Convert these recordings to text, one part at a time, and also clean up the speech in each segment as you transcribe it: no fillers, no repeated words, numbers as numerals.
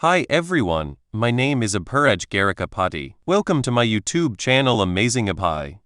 Hi everyone, my name is Abhiraj Garikapati. Welcome to my YouTube channel Amazing Abhi.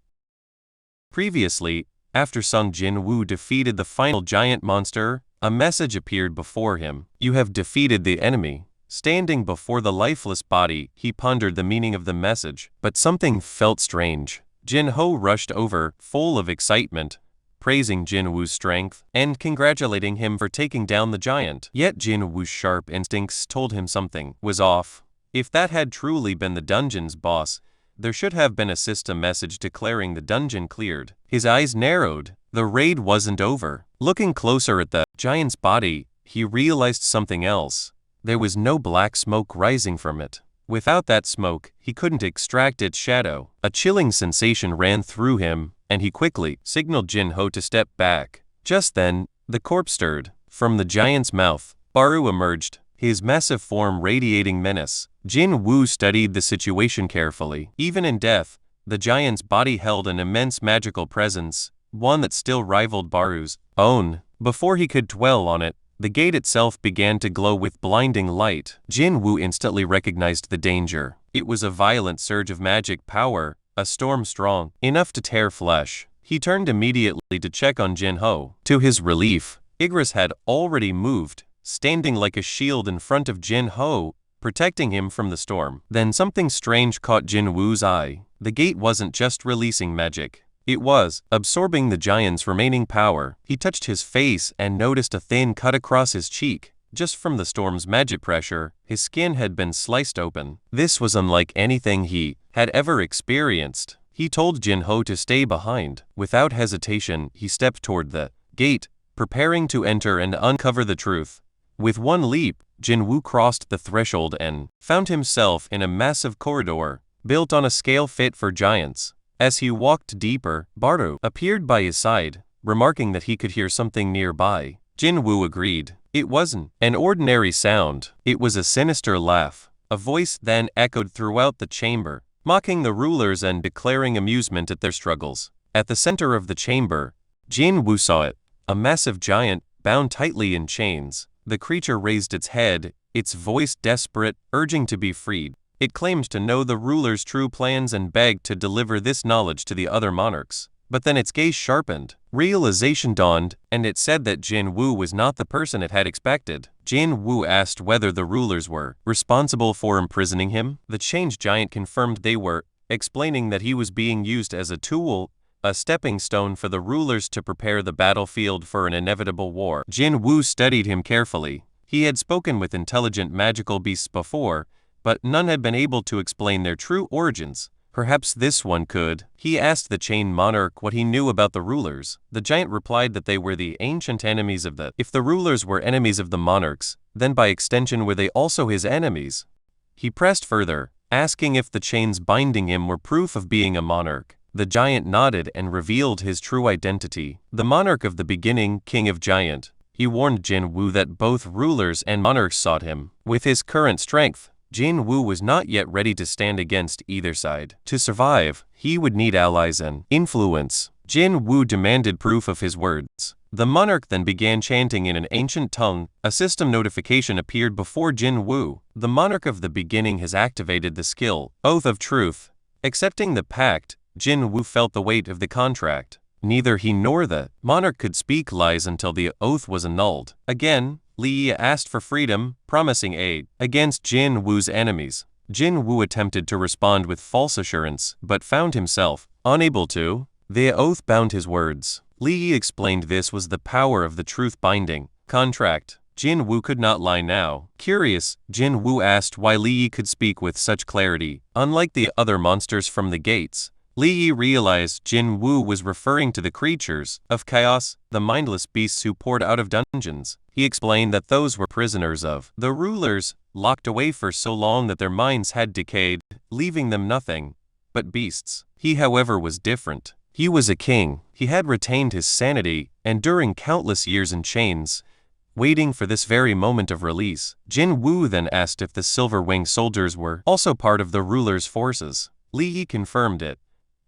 Previously, after Sung Jin Wu defeated the final giant monster, a message appeared before him. You have defeated the enemy. Standing before the lifeless body, he pondered the meaning of the message, but something felt strange. Jinho rushed over, full of excitement, praising Jin Wu's strength and congratulating him for taking down the giant. Yet Jin Wu's sharp instincts told him something was off. If that had truly been the dungeon's boss, there should have been a system message declaring the dungeon cleared. His eyes narrowed. The raid wasn't over. Looking closer at the giant's body, he realized something else. There was no black smoke rising from it. Without that smoke, he couldn't extract its shadow. A chilling sensation ran through him, and he quickly signaled Jinho to step back. Just then, the corpse stirred. From the giant's mouth, Baru emerged, his massive form radiating menace. Jin Wu studied the situation carefully. Even in death, the giant's body held an immense magical presence, one that still rivaled Baru's own. Before he could dwell on it, the gate itself began to glow with blinding light. Jin Wu instantly recognized the danger. It was a violent surge of magic power, a storm strong enough to tear flesh. He turned immediately to check on Jinho. To his relief, Igris had already moved, standing like a shield in front of Jinho, protecting him from the storm. Then something strange caught Jin Wu's eye. The gate wasn't just releasing magic. It was absorbing the giant's remaining power. He touched his face and noticed a thin cut across his cheek. Just from the storm's magic pressure, his skin had been sliced open. This was unlike anything he had ever experienced. He told Jinho to stay behind. Without hesitation, he stepped toward the gate, preparing to enter and uncover the truth. With one leap, Jin Wu crossed the threshold and found himself in a massive corridor, built on a scale fit for giants. As he walked deeper, Baru appeared by his side, remarking that he could hear something nearby. Jin Wu agreed. It wasn't an ordinary sound. It was a sinister laugh. A voice then echoed throughout the chamber, mocking the rulers and declaring amusement at their struggles. At the center of the chamber, Jin Wu saw it, a massive giant, bound tightly in chains. The creature raised its head, its voice desperate, urging to be freed. It claimed to know the ruler's true plans and begged to deliver this knowledge to the other monarchs. But then its gaze sharpened. Realization dawned, and it said that Jin Wu was not the person it had expected. Jin Wu asked whether the rulers were responsible for imprisoning him. The changed giant confirmed they were, explaining that he was being used as a tool, a stepping stone for the rulers to prepare the battlefield for an inevitable war. Jin Wu studied him carefully. He had spoken with intelligent magical beasts before, but none had been able to explain their true origins. Perhaps this one could. He asked the chain monarch what he knew about the rulers. The giant replied that they were the ancient enemies of the. If the rulers were enemies of the monarchs, then by extension were they also his enemies? He pressed further, asking if the chains binding him were proof of being a monarch. The giant nodded and revealed his true identity. The monarch of the beginning, king of giant. He warned Jin Wu that both rulers and monarchs sought him. With his current strength, Jin Wu was not yet ready to stand against either side. To survive, he would need allies and influence. Jin Wu demanded proof of his words. The monarch then began chanting in an ancient tongue. A system notification appeared before Jin Wu. The monarch of the beginning has activated the skill, Oath of Truth. Accepting the pact, Jin Wu felt the weight of the contract. Neither he nor the monarch could speak lies until the oath was annulled. Again, Li asked for freedom, promising aid against Jin Wu's enemies. Jin Wu attempted to respond with false assurance, but found himself unable to. The oath bound his words. Li explained this was the power of the truth-binding contract. Jin Wu could not lie now. Curious, Jin Wu asked why Li could speak with such clarity. Unlike the other monsters from the gates, Li realized Jin Wu was referring to the creatures of chaos, the mindless beasts who poured out of dungeons. He explained that those were prisoners of the rulers, locked away for so long that their minds had decayed, leaving them nothing but beasts. He, however, was different. He was a king. He had retained his sanity, enduring countless years in chains, waiting for this very moment of release. Jin Wu then asked if the Silver Wing soldiers were also part of the ruler's forces. Li confirmed it.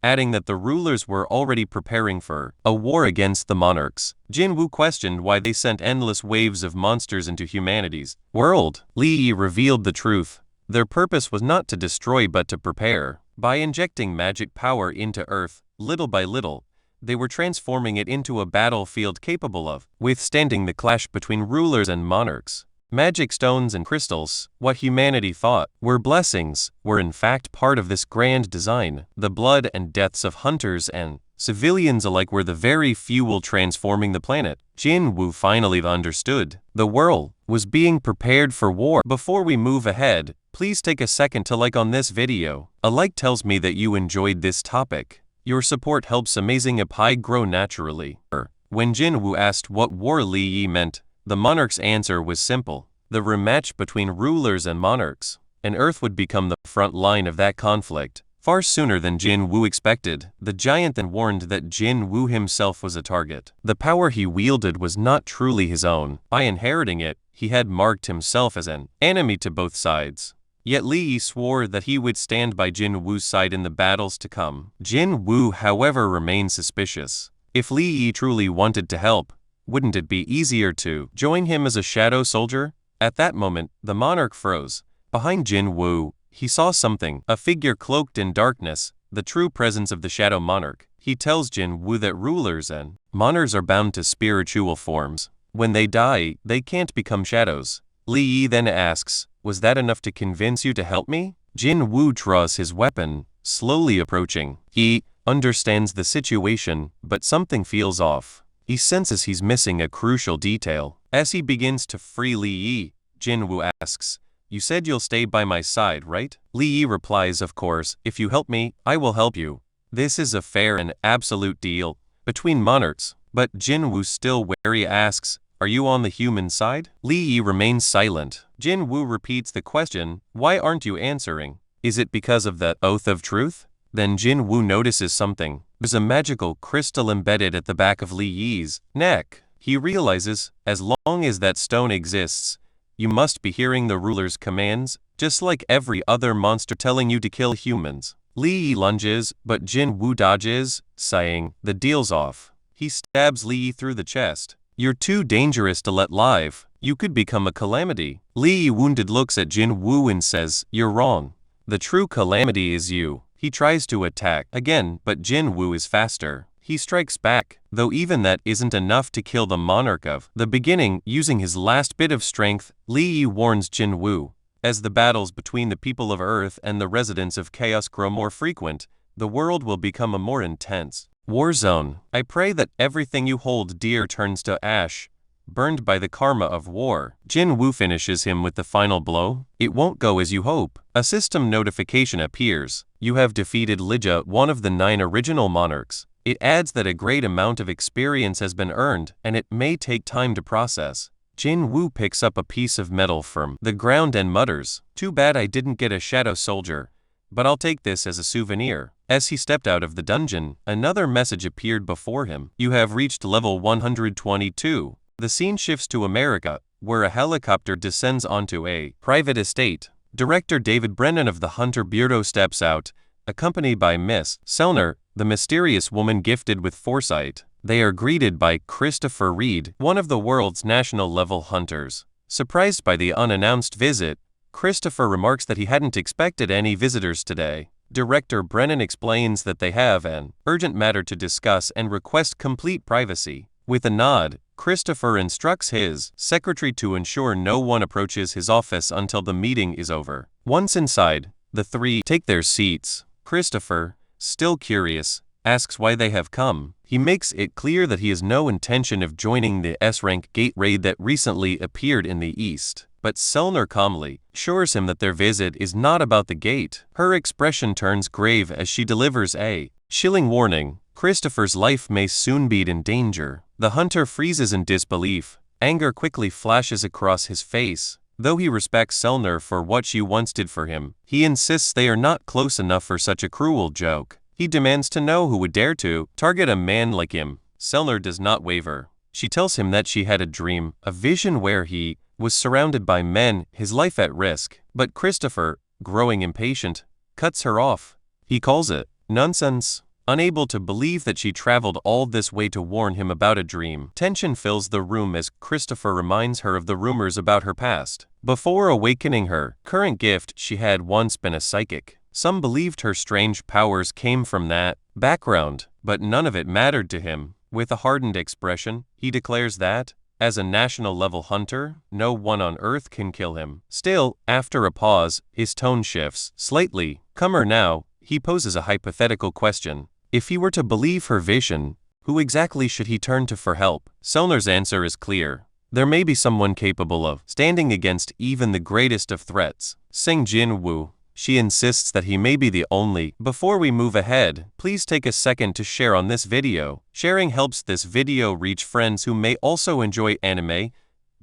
adding that the rulers were already preparing for a war against the monarchs. Jin Wu questioned why they sent endless waves of monsters into humanity's world. Li Yi revealed the truth. Their purpose was not to destroy but to prepare. By injecting magic power into Earth, little by little, they were transforming it into a battlefield capable of withstanding the clash between rulers and monarchs. Magic stones and crystals, what humanity thought were blessings, were in fact part of this grand design. The blood and deaths of hunters and civilians alike were the very fuel transforming the planet. Jin Wu finally understood. The world was being prepared for war. Before we move ahead, please take a second to like on this video. A like tells me that you enjoyed this topic. Your support helps Amazing Pie grow naturally. When Jin Wu asked what war Li Yi meant, the monarch's answer was simple: the rematch between rulers and monarchs, and Earth would become the front line of that conflict. Far sooner than Jin Wu expected, the giant then warned that Jin Wu himself was a target. The power he wielded was not truly his own. By inheriting it, he had marked himself as an enemy to both sides. Yet Li Yi swore that he would stand by Jin Wu's side in the battles to come. Jin Wu, however, remained suspicious. If Li Yi truly wanted to help, wouldn't it be easier to join him as a shadow soldier? At that moment, the monarch froze. Behind Jin Wu, he saw something, a figure cloaked in darkness, the true presence of the shadow monarch. He tells Jin Wu that rulers and monarchs are bound to spiritual forms. When they die, they can't become shadows. Li Yi then asks, "Was that enough to convince you to help me?" Jin Wu draws his weapon, slowly approaching. He understands the situation, but something feels off. He senses he's missing a crucial detail. As he begins to free Li Yi, Jin Wu asks, "You said you'll stay by my side, right?" Li Yi replies, "Of course, if you help me, I will help you. This is a fair and absolute deal between monarchs." But Jin Wu, still wary, asks, "Are you on the human side?" Li Yi remains silent. Jin Wu repeats the question, "Why aren't you answering? Is it because of the oath of truth?" Then Jin Wu notices something. There's a magical crystal embedded at the back of Li Yi's neck. He realizes, as long as that stone exists, you must be hearing the ruler's commands, just like every other monster telling you to kill humans. Li Yi lunges, but Jin Wu dodges, sighing, "The deal's off." He stabs Li Yi through the chest. "You're too dangerous to let live. You could become a calamity." Li Yi, wounded, looks at Jin Wu and says, "You're wrong. The true calamity is you." He tries to attack again, but Jin Wu is faster. He strikes back, though even that isn't enough to kill the monarch of the beginning. Using his last bit of strength, Li Yi warns Jin Wu. As the battles between the people of Earth and the residents of Chaos grow more frequent, the world will become a more intense war zone. I pray that everything you hold dear turns to ash, burned by the karma of war. Jin Wu finishes him with the final blow. It won't go as you hope. A system notification appears. You have defeated Lija, one of the 9 original monarchs. It adds that a great amount of experience has been earned, and it may take time to process. Jin Wu picks up a piece of metal from the ground and mutters, "Too bad I didn't get a shadow soldier, but I'll take this as a souvenir." As he stepped out of the dungeon, another message appeared before him. "You have reached level 122. The scene shifts to America, where a helicopter descends onto a private estate. Director David Brennan of the Hunter Bureau steps out, accompanied by Miss Selner, the mysterious woman gifted with foresight. They are greeted by Christopher Reed, one of the world's national-level hunters. Surprised by the unannounced visit, Christopher remarks that he hadn't expected any visitors today. Director Brennan explains that they have an urgent matter to discuss and request complete privacy. With a nod, Christopher instructs his secretary to ensure no one approaches his office until the meeting is over. Once inside, the three take their seats. Christopher, still curious, asks why they have come. He makes it clear that he has no intention of joining the S-rank gate raid that recently appeared in the East. But Selner calmly assures him that their visit is not about the gate. Her expression turns grave as she delivers a chilling warning. Christopher's life may soon be in danger. The hunter freezes in disbelief. Anger quickly flashes across his face. Though he respects Selner for what she once did for him, he insists they are not close enough for such a cruel joke. He demands to know who would dare to target a man like him. Selner does not waver. She tells him that she had a dream, a vision where he was surrounded by men, his life at risk. But Christopher, growing impatient, cuts her off. He calls it nonsense. unable to believe that she traveled all this way to warn him about a dream. Tension fills the room as Christopher reminds her of the rumors about her past. Before awakening her current gift, she had once been a psychic. Some believed her strange powers came from that background, but none of it mattered to him. With a hardened expression, he declares that, as a national-level hunter, no one on Earth can kill him. Still, after a pause, his tone shifts slightly. Calmer now, he poses a hypothetical question. If he were to believe her vision, who exactly should he turn to for help? Selner's answer is clear. There may be someone capable of standing against even the greatest of threats. Sing Jin Wu. She insists that he may be the only. Before we move ahead, please take a second to share on this video. Sharing helps this video reach friends who may also enjoy anime,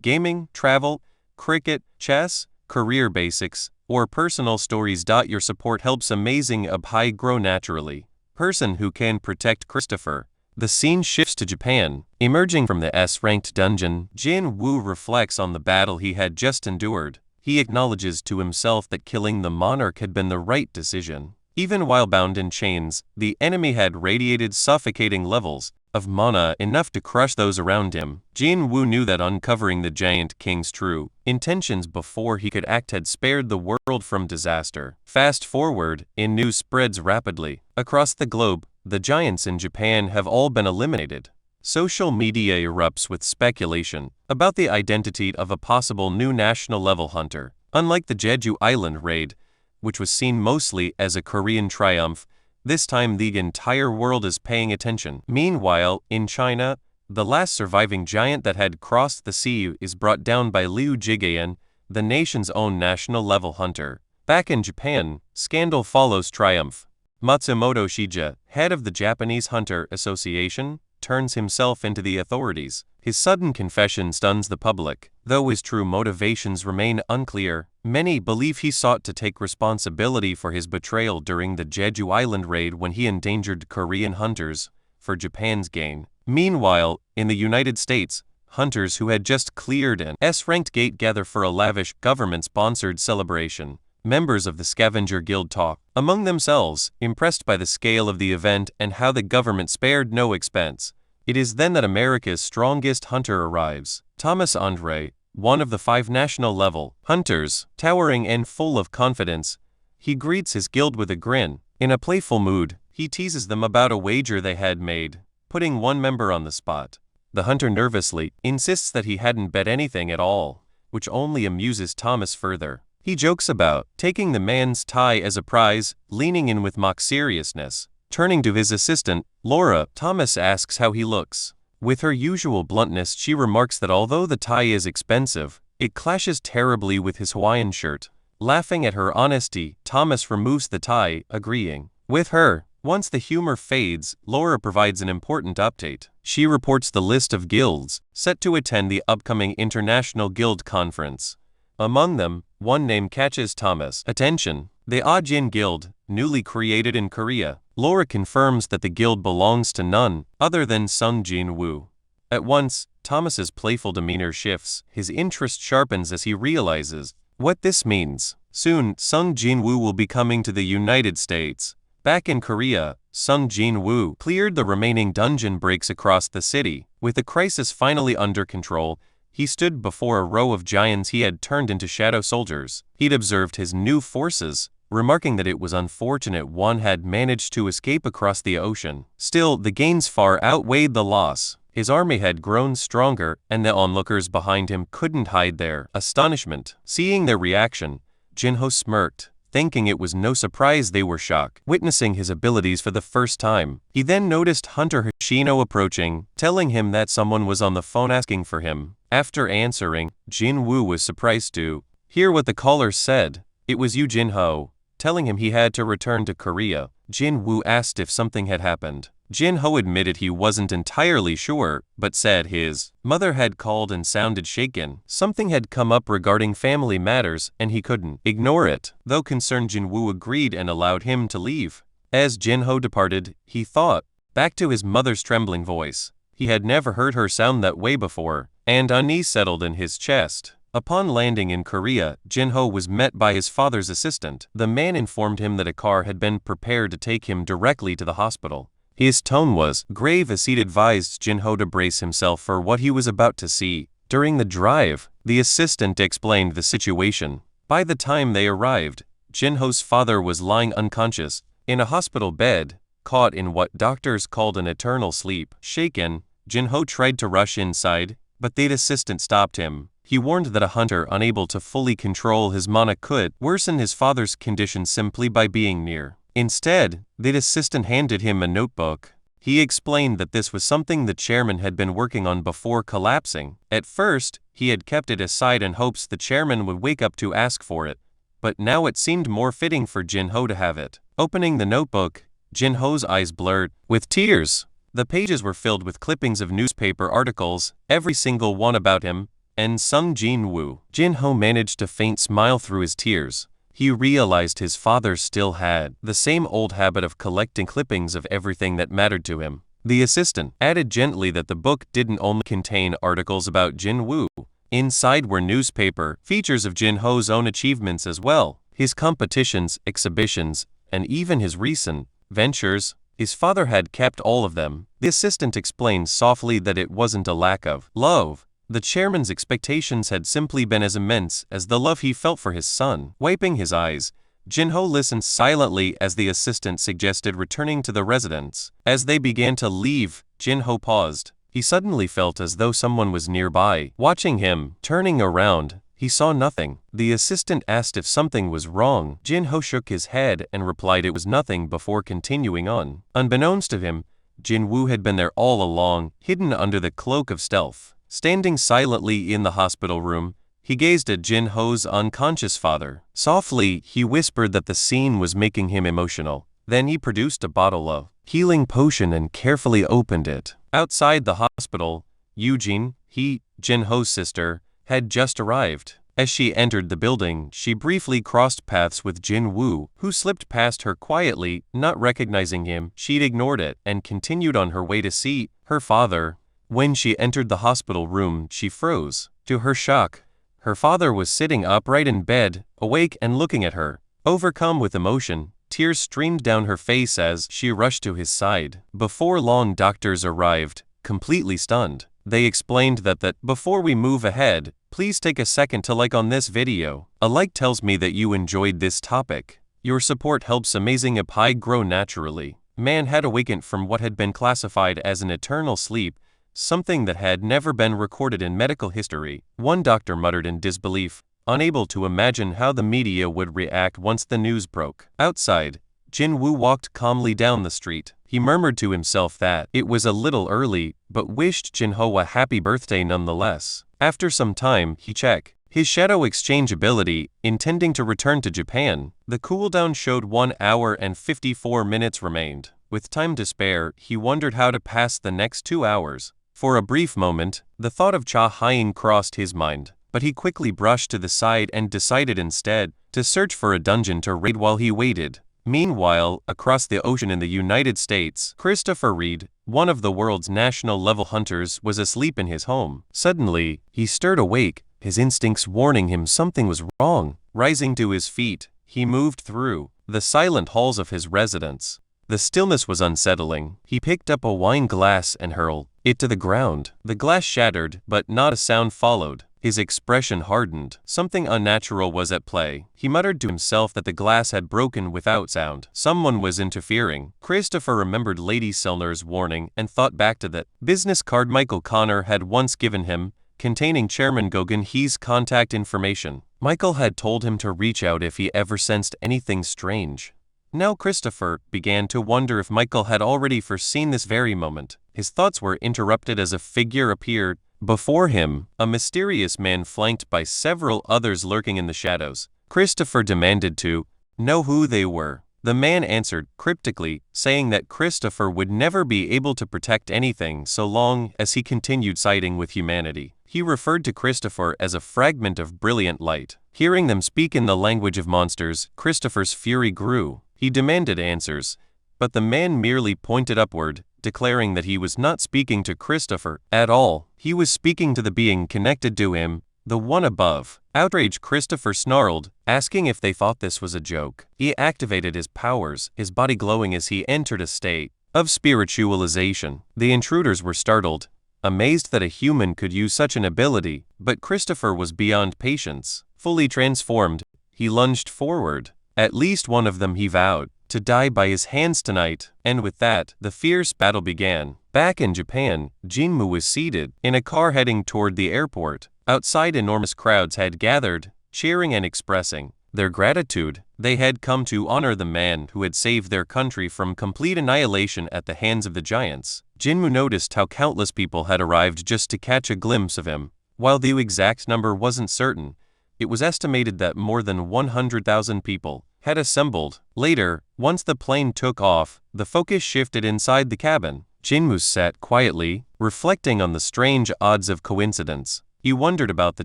gaming, travel, cricket, chess, career basics, or personal stories. Your support helps Amazing Abhi grow naturally. Person who can protect Christopher. The scene shifts to Japan. Emerging from the S-ranked dungeon, Jin Wu reflects on the battle he had just endured. He acknowledges to himself that killing the monarch had been the right decision. Even while bound in chains, the enemy had radiated suffocating levels of mana enough to crush those around him. Jin Wu knew that uncovering the giant king's true intentions before he could act had spared the world from disaster. Fast forward, news spreads rapidly. Across the globe, the giants in Japan have all been eliminated. Social media erupts with speculation about the identity of a possible new national-level hunter. Unlike the Jeju Island raid, which was seen mostly as a Korean triumph, this time the entire world is paying attention. Meanwhile, in China, the last surviving giant that had crossed the sea is brought down by Liu Jigayan, the nation's own national-level hunter. Back in Japan, scandal follows triumph. Matsumoto Shija, head of the Japanese Hunter Association, turns himself into the authorities. His sudden confession stuns the public. Though his true motivations remain unclear, many believe he sought to take responsibility for his betrayal during the Jeju Island raid when he endangered Korean hunters for Japan's gain. Meanwhile, in the United States, hunters who had just cleared an S-ranked gate gather for a lavish government-sponsored celebration. Members of the Scavenger Guild talk among themselves, impressed by the scale of the event and how the government spared no expense. It is then that America's strongest hunter arrives. Thomas Andre, one of the 5 national-level hunters, towering and full of confidence, he greets his guild with a grin. In a playful mood, he teases them about a wager they had made, putting one member on the spot. The hunter nervously insists that he hadn't bet anything at all, which only amuses Thomas further. He jokes about taking the man's tie as a prize, leaning in with mock seriousness. Turning to his assistant, Laura, Thomas asks how he looks. With her usual bluntness, she remarks that although the tie is expensive, it clashes terribly with his Hawaiian shirt. Laughing at her honesty, Thomas removes the tie, agreeing with her. Once the humor fades, Laura provides an important update. She reports the list of guilds set to attend the upcoming International Guild Conference. Among them, one name catches Thomas' attention, the Ajin Guild, newly created in Korea. Laura confirms that the guild belongs to none other than Sung Jin Wu. At once, Thomas's playful demeanor shifts. His interest sharpens as he realizes what this means. Soon, Sung Jin Wu will be coming to the United States. Back in Korea, Sung Jin Wu cleared the remaining dungeon breaks across the city. With the crisis finally under control, he stood before a row of giants he had turned into shadow soldiers. He'd observed his new forces, remarking that it was unfortunate one had managed to escape across the ocean. Still, the gains far outweighed the loss. His army had grown stronger, and the onlookers behind him couldn't hide their astonishment. Seeing their reaction, Jinho smirked, thinking it was no surprise they were shocked, witnessing his abilities for the first time. He then noticed Hunter Hoshino approaching, telling him that someone was on the phone asking for him. After answering, Jin Wu was surprised to hear what the caller said. It was Jinho, telling him he had to return to Korea. Jin Wu asked if something had happened. Jinho admitted he wasn't entirely sure, but said his mother had called and sounded shaken. Something had come up regarding family matters, and he couldn't ignore it. Though concerned, Jin Wu agreed and allowed him to leave. As Jinho departed, he thought back to his mother's trembling voice. He had never heard her sound that way before, and unease settled in his chest. Upon landing in Korea, Jinho was met by his father's assistant. The man informed him that a car had been prepared to take him directly to the hospital. His tone was grave as he advised Jinho to brace himself for what he was about to see. During the drive, the assistant explained the situation. By the time they arrived, Jinho's father was lying unconscious, in a hospital bed, caught in what doctors called an eternal sleep. Shaken, Jinho tried to rush inside, but the assistant stopped him. He warned that a hunter unable to fully control his mana could worsen his father's condition simply by being near. Instead, the assistant handed him a notebook. He explained that this was something the chairman had been working on before collapsing. At first, he had kept it aside in hopes the chairman would wake up to ask for it, but now it seemed more fitting for Jinho to have it. Opening the notebook, Jinho's eyes blurred with tears. The pages were filled with clippings of newspaper articles, every single one about him, and Sung Jin Wu. Jinho managed a faint smile through his tears. He realized his father still had the same old habit of collecting clippings of everything that mattered to him. The assistant added gently that the book didn't only contain articles about Jin Wu. Inside were newspaper features of Jinho's own achievements as well, his competitions, exhibitions, and even his recent ventures. His father had kept all of them. The assistant explained softly that it wasn't a lack of love. The chairman's expectations had simply been as immense as the love he felt for his son. Wiping his eyes, Jinho listened silently as the assistant suggested returning to the residence. As they began to leave, Jinho paused. He suddenly felt as though someone was nearby, watching him. Turning around, he saw nothing. The assistant asked if something was wrong. Jinho shook his head and replied it was nothing before continuing on. Unbeknownst to him, Jin Wu had been there all along, hidden under the cloak of stealth. Standing silently in the hospital room, he gazed at Jinho's unconscious father. Softly, he whispered that the scene was making him emotional. Then he produced a bottle of healing potion and carefully opened it. Outside the hospital, Eugene, Jinho's sister, had just arrived. As she entered the building, she briefly crossed paths with Jin Wu, who slipped past her quietly. Not recognizing him, she'd ignored it and continued on her way to see her father. When she entered the hospital room, she froze. To her shock, her father was sitting upright in bed, awake and looking at her. Overcome with emotion, tears streamed down her face as she rushed to his side. Before long, doctors arrived, completely stunned. They explained that before we move ahead, please take a second to like on this video. A like tells me that you enjoyed this topic. Your support helps Amazing Pie grow naturally. Man had awakened from what had been classified as an eternal sleep, something that had never been recorded in medical history. One doctor muttered in disbelief, unable to imagine how the media would react once the news broke. Outside, Jin Wu walked calmly down the street. He murmured to himself that it was a little early, but wished Jinho a happy birthday nonetheless. After some time, he checked his shadow exchange ability, intending to return to Japan. The cooldown showed 1 hour and 54 minutes remained. With time to spare, he wondered how to pass the next 2 hours. For a brief moment, the thought of Cha Hying crossed his mind, but he quickly brushed to the side and decided instead to search for a dungeon to raid while he waited. Meanwhile, across the ocean in the United States, Christopher Reed, one of the world's national-level hunters, was asleep in his home. Suddenly, he stirred awake, his instincts warning him something was wrong. Rising to his feet, he moved through the silent halls of his residence. The stillness was unsettling. He picked up a wine glass and hurled it to the ground. The glass shattered, but not a sound followed. His expression hardened. Something unnatural was at play. He muttered to himself that the glass had broken without sound. Someone was interfering. Christopher remembered Lady Selner's warning and thought back to that business card Michael Connor had once given him, containing Chairman Gogan He's contact information. Michael had told him to reach out if he ever sensed anything strange. Now Christopher began to wonder if Michael had already foreseen this very moment. His thoughts were interrupted as a figure appeared before him, a mysterious man flanked by several others lurking in the shadows. Christopher demanded to know who they were. The man answered cryptically, saying that Christopher would never be able to protect anything so long as he continued siding with humanity. He referred to Christopher as a fragment of brilliant light. Hearing them speak in the language of monsters, Christopher's fury grew. He demanded answers, but the man merely pointed upward, declaring that he was not speaking to Christopher at all. He was speaking to the being connected to him, The one above. Outraged, Christopher snarled, asking if they thought this was a joke. He activated his powers, his body glowing as he entered a state of spiritualization. The intruders were startled, amazed that a human could use such an ability, but Christopher was beyond patience. Fully transformed, he lunged forward. At least one of them, he vowed, to die by his hands tonight. And with that, the fierce battle began. Back in Japan, Jin Wu was seated in a car heading toward the airport. Outside, enormous crowds had gathered, cheering and expressing their gratitude. They had come to honor the man who had saved their country from complete annihilation at the hands of the giants. Jin Wu noticed how countless people had arrived just to catch a glimpse of him. While the exact number wasn't certain, it was estimated that more than 100,000 people had assembled. Later, once the plane took off, the focus shifted inside the cabin. Jin Wu sat quietly, reflecting on the strange odds of coincidence. He wondered about the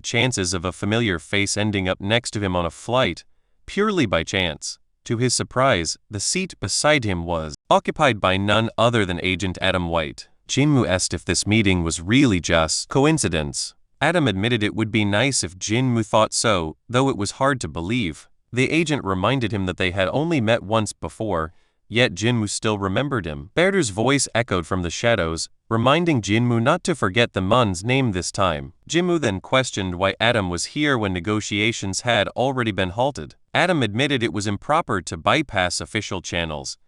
chances of a familiar face ending up next to him on a flight, purely by chance. To his surprise, the seat beside him was occupied by none other than Agent Adam White. Jin Wu asked if this meeting was really just coincidence. Adam admitted it would be nice if Jin Wu thought so, though it was hard to believe. The agent reminded him that they had only met once before, yet Jin Wu still remembered him. Berder's voice echoed from the shadows, reminding Jin Wu not to forget the man's name this time. Jin Wu then questioned why Adam was here when negotiations had already been halted. Adam admitted it was improper to bypass official channels,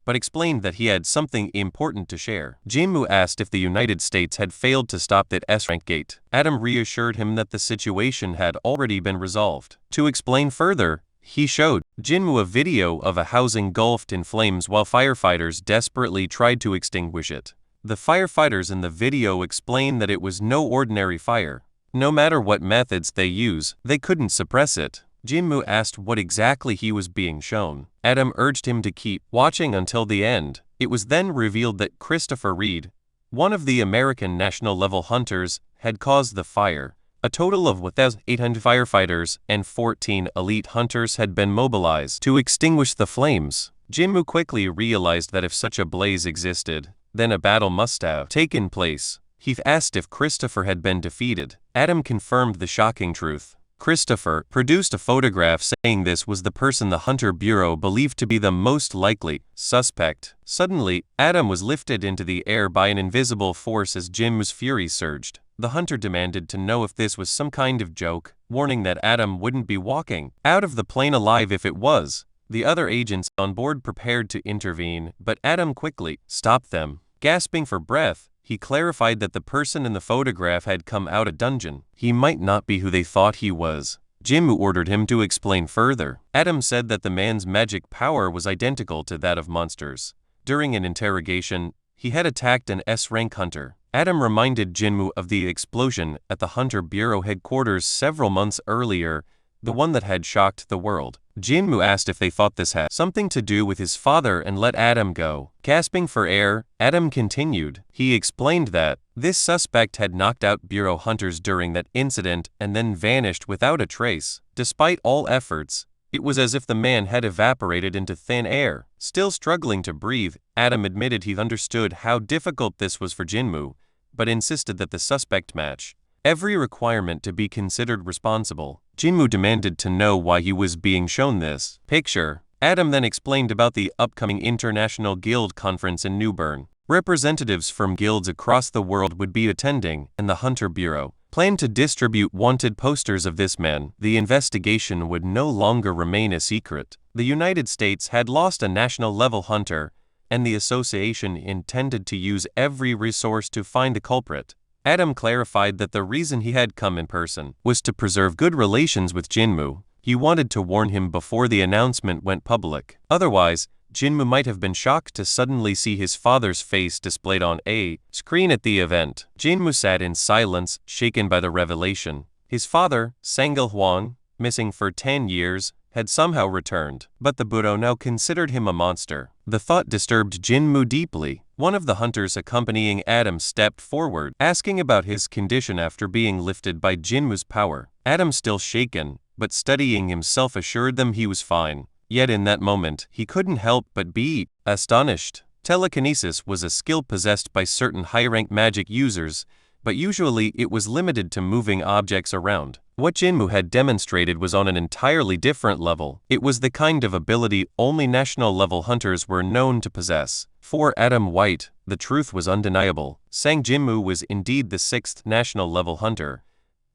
but explained that he had something important to share. Jin Wu asked if the United States had failed to stop that S-rank gate. Adam reassured him that the situation had already been resolved. To explain further, he showed Jin Wu a video of a house engulfed in flames while firefighters desperately tried to extinguish it. The firefighters in the video explained that it was no ordinary fire. No matter what methods they use, they couldn't suppress it. Jin Wu asked what exactly he was being shown. Adam urged him to keep watching until the end. It was then revealed that Christopher Reed, one of the American national-level hunters, had caused the fire. A total of 1,800 firefighters and 14 elite hunters had been mobilized to extinguish the flames. Jin Wu quickly realized that if such a blaze existed, then a battle must have taken place. He asked if Christopher had been defeated. Adam confirmed the shocking truth. Christopher produced a photograph saying this was the person the Hunter Bureau believed to be the most likely suspect. Suddenly, Adam was lifted into the air by an invisible force as Jin Wu's fury surged. The hunter demanded to know if this was some kind of joke, warning that Adam wouldn't be walking out of the plane alive if it was. The other agents on board prepared to intervene, but Adam quickly stopped them. Gasping for breath, he clarified that the person in the photograph had come out a dungeon. He might not be who they thought he was. Jin Wu ordered him to explain further. Adam said that the man's magic power was identical to that of monsters. During an interrogation, he had attacked an S-rank hunter. Adam reminded Jin Wu of the explosion at the Hunter Bureau headquarters several months earlier, the one that had shocked the world. Jin Wu asked if they thought this had something to do with his father and let Adam go. Gasping for air, Adam continued. He explained that this suspect had knocked out Bureau hunters during that incident and then vanished without a trace. Despite all efforts, it was as if the man had evaporated into thin air. Still struggling to breathe, Adam admitted he understood how difficult this was for Jin Wu, but insisted that the suspect match every requirement to be considered responsible. Jin Wu demanded to know why he was being shown this picture. Adam then explained about the upcoming International Guild Conference in New Bern. Representatives from guilds across the world would be attending, and the Hunter Bureau planned to distribute wanted posters of this man. The investigation would no longer remain a secret. The United States had lost a national-level hunter, and the association intended to use every resource to find the culprit. Adam clarified that the reason he had come in person was to preserve good relations with Jin Wu. He wanted to warn him before the announcement went public. Otherwise, Jin Wu might have been shocked to suddenly see his father's face displayed on a screen at the event. Jin Wu sat in silence, shaken by the revelation. His father, Sangil Huang, missing for 10 years, had somehow returned, but the Bureau now considered him a monster. The thought disturbed Jin Wu deeply. One of the hunters accompanying Adam stepped forward, asking about his condition after being lifted by Jin Wu's power. Adam, still shaken, but steadying himself, assured them he was fine. Yet in that moment, he couldn't help but be astonished. Telekinesis was a skill possessed by certain high-rank magic users, but usually it was limited to moving objects around. What Jinho had demonstrated was on an entirely different level. It was the kind of ability only national-level hunters were known to possess. For Adam White, the truth was undeniable. Sang Jinho was indeed the 6th national-level hunter,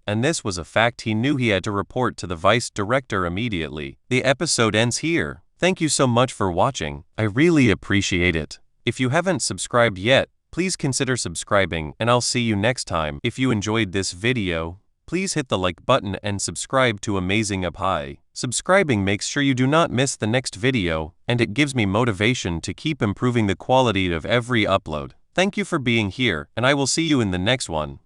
and this was a fact he knew he had to report to the vice director immediately. The episode ends here. Thank you so much for watching. I really appreciate it. If you haven't subscribed yet, please consider subscribing, and I'll see you next time. If you enjoyed this video, please hit the like button and subscribe to Amazing Up High. Subscribing makes sure you do not miss the next video, and it gives me motivation to keep improving the quality of every upload. Thank you for being here, and I will see you in the next one.